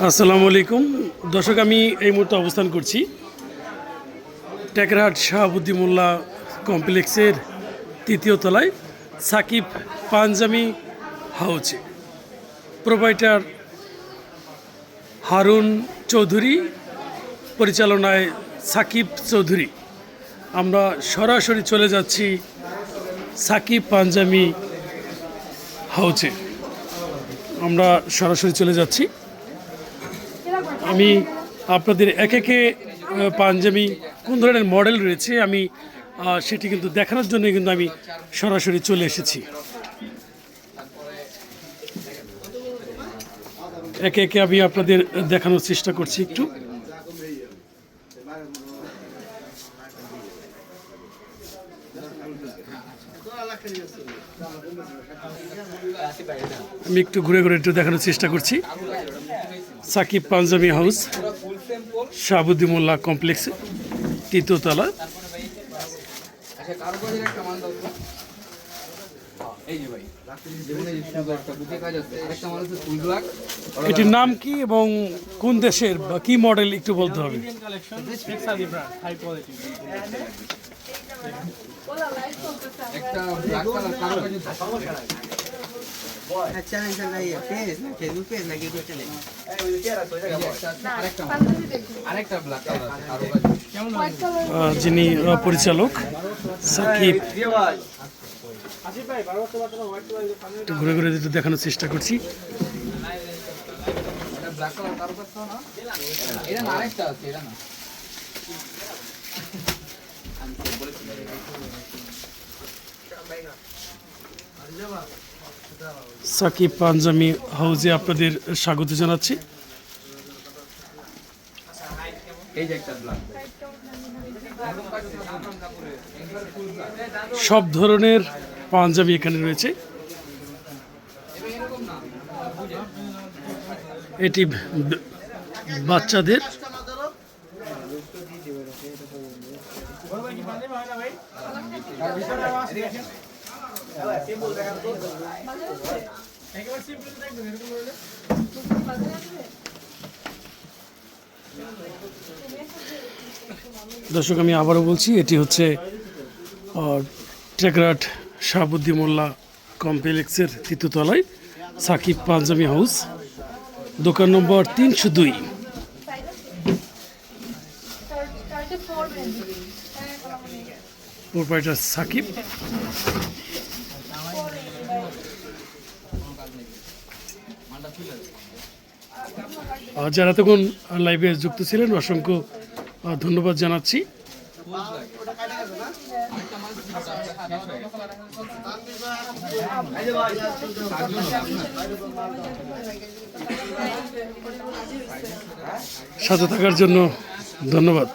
আসসালামু আলাইকুম দর্শক, আমি এই মুহূর্তে অবস্থান করছি টেকরাহাট শাহাবুদ্দিন মোল্লা কমপ্লেক্সের তৃতীয় তলায় সাকিব পাঞ্জামি হাউসে। প্রোপাইটার হারুন চৌধুরী, পরিচালনায় সাকিব চৌধুরী। আমরা সরাসরি চলে যাচ্ছি সাকিব পাঞ্জামি হাউসে। আমরা সরাসরি চলে যাচ্ছি। আমি আপনাদের একে পাঞ্জাবি কোন ধরনের মডেল রয়েছে আমি সেটি কিন্তু দেখানোর জন্য কিন্তু আমি সরাসরি চলে এসেছি। একে আমি আপনাদের দেখানোর চেষ্টা করছি একটু। আমি একটু ঘুরে ঘুরে একটু দেখানোর চেষ্টা করছি। সাকিব পাঞ্জাবি হাউস, শাহাবুদ্দিন মোল্লা কমপ্লেক্স, তৃতীয় তলা। এটির নাম কি এবং কোন দেশের বা কি মডেল একটু বলতে হবে। যিনি পরিচালক সাকিব, একটু ঘুরে ঘুরে যেটা দেখানোর চেষ্টা করছি। সাকিব পাঞ্জামি হাউসে আপনাদের স্বাগত জানাচ্ছি। সব ধরনের পাঞ্জাবি এখানে রয়েছে। এটি বাচ্চাদের, দর্শক আমি আবারও বলছি, এটি হচ্ছে টেকরাহাট শাহাবুদ্দিন মোল্লা কমপ্লেক্সের তৃতীয় তলায় সাকিব পাঞ্জাবি হাউস, দোকান নম্বর 302। প্রোপাইটার সাকিব। যারা তখন লাইভে যুক্ত ছিলেন অসংখ্য ধন্যবাদ জানাচ্ছি। সাথে থাকার জন্য ধন্যবাদ।